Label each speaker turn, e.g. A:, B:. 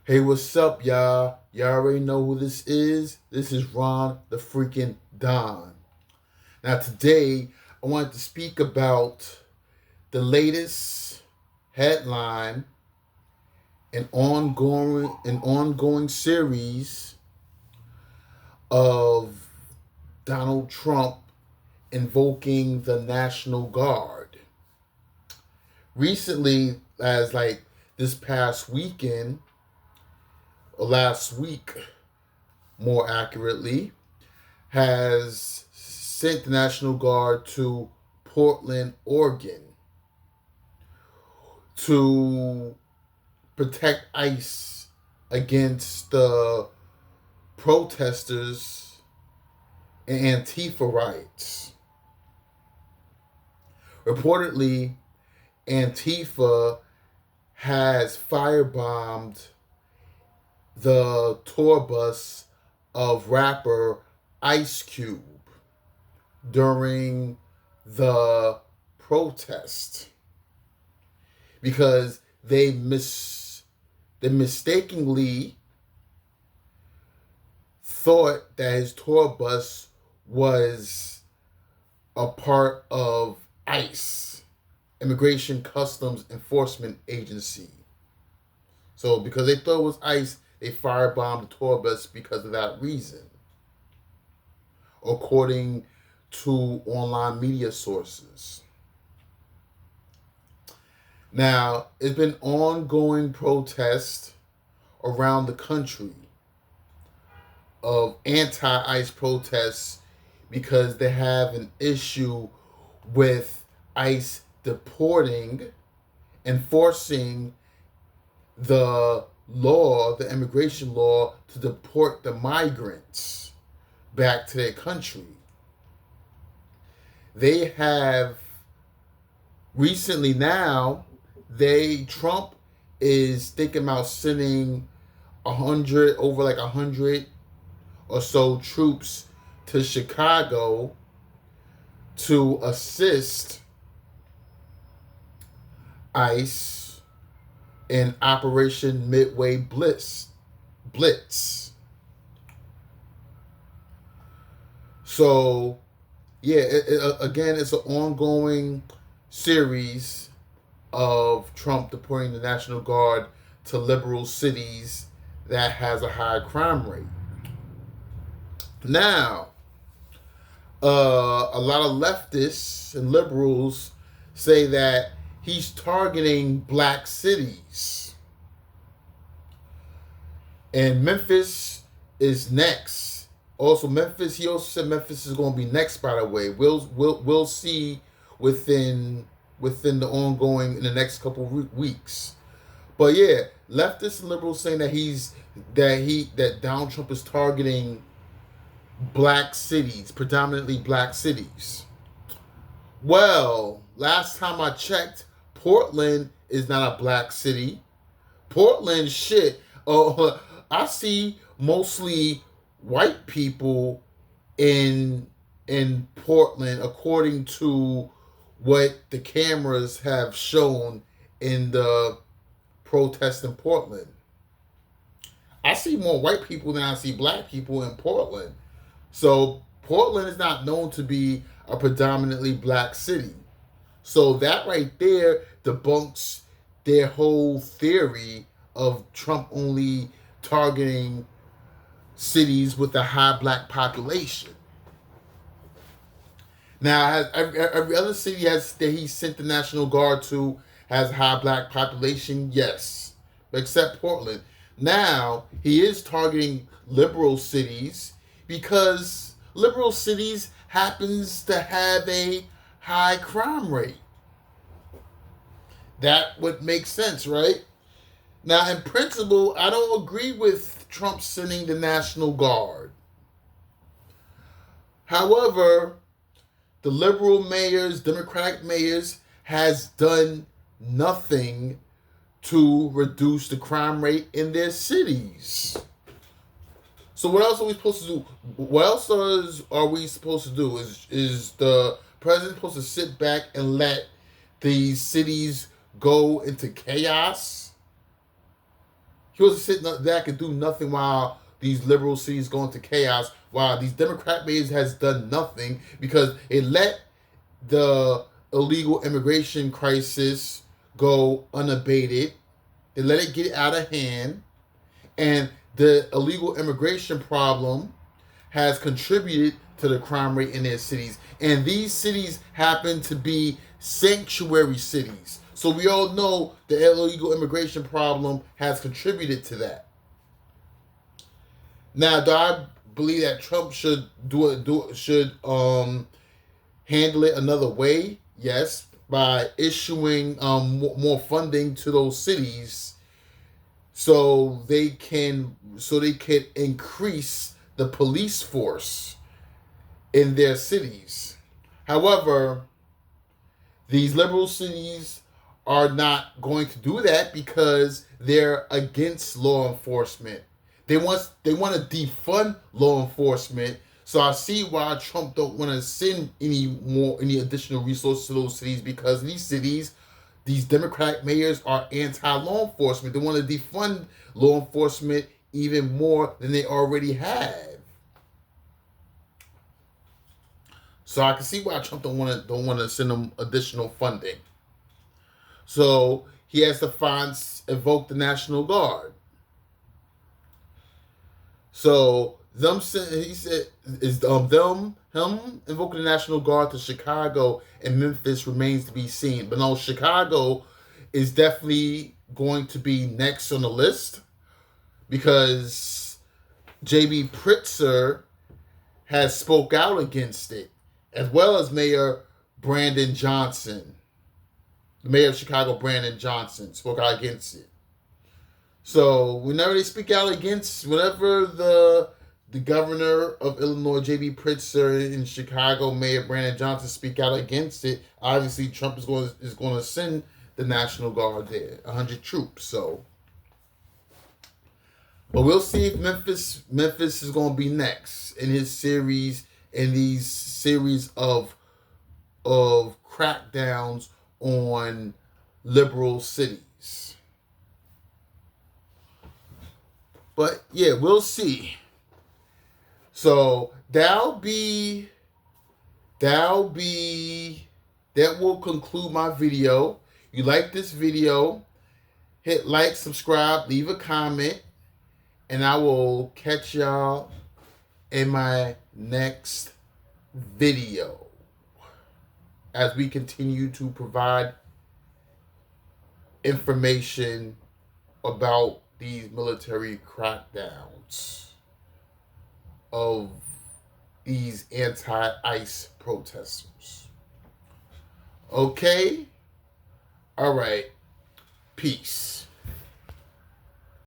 A: Hey, what's up, y'all? Y'all already know who this is. This is Ron the freaking Don. Now, today, I wanted to speak about the latest headline and ongoing series of Donald Trump invoking the National Guard. Recently, as like this past weekend, or last week, more accurately, has sent the National Guard to Portland, Oregon to protect ICE against the protesters and Antifa riots. Reportedly, Antifa has firebombed the tour bus of rapper Ice Cube during the protest because they mistakenly thought that his tour bus was a part of ICE, Immigration Customs Enforcement Agency. So because they thought it was ICE, they firebombed the tour bus because of that reason, according to online media sources. Now, it's been ongoing protests around the country of anti-ICE protests because they have an issue with ICE enforcing the law, the immigration law, to deport the migrants back to their country. They have recently now, Trump is thinking about sending over like 100 or so troops to Chicago to assist ICE in Operation Midway Blitz. So, yeah, again, it's an ongoing series of Trump deporting the National Guard to liberal cities that has a high crime rate. Now, a lot of leftists and liberals say that he's targeting black cities. And Memphis is next. He also said Memphis is going to be next, by the way. We'll see within the ongoing, in the next couple weeks. But yeah, leftists and liberals saying that Donald Trump is targeting black cities, predominantly black cities. Well, last time I checked, Portland is not a black city. Portland, shit. I see mostly white people in Portland, according to what the cameras have shown in the protest in Portland. I see more white people than I see black people in Portland. So Portland is not known to be a predominantly black city. So that right there debunks their whole theory of Trump only targeting cities with a high black population. Now, every other city that he sent the National Guard to has a high black population? Yes, except Portland. Now, he is targeting liberal cities because liberal cities happens to have a high crime rate. That would make sense, right? Now, in principle, I don't agree with Trump sending the National Guard. However, the liberal mayors, Democratic mayors, has done nothing to reduce the crime rate in their cities. So what else are we supposed to do? What else are we supposed to do? Is the president supposed to sit back and let these cities go into chaos? He wasn't sitting there could do nothing while these liberal cities go into chaos, while these Democrat mayors has done nothing because it let the illegal immigration crisis go unabated. They let it get out of hand, and the illegal immigration problem has contributed to the crime rate in their cities. And these cities happen to be sanctuary cities. So we all know the illegal immigration problem has contributed to that. Now, do I believe that Trump should handle it another way? Yes, by issuing more funding to those cities so they can increase the police force in their cities. However, these liberal cities are not going to do that because they're against law enforcement. They want to defund law enforcement. So I see why Trump don't want to send any additional resources to those cities, because these cities, these Democratic mayors are anti-law enforcement. They want to defund law enforcement even more than they already have. So I can see why Trump don't want to send them additional funding. So he has to invoke the National Guard. So him invoking the National Guard to Chicago and Memphis remains to be seen. But no, Chicago is definitely going to be next on the list because J.B. Pritzer has spoke out against it, as well as Mayor Brandon Johnson. The mayor of Chicago, Brandon Johnson, spoke out against it. So whenever they speak out against, whenever the governor of Illinois, J.B. Pritzer, in Chicago, Mayor Brandon Johnson speak out against it, obviously Trump is going to send the National Guard there, 100 troops. So, but we'll see if Memphis is going to be next in these series of crackdowns on liberal cities. But yeah, we'll see. So that will conclude my video. You like this video, hit like, subscribe, leave a comment, and I will catch y'all in my next video as we continue to provide information about these military crackdowns of these anti-ICE protesters. Okay? All right. Peace.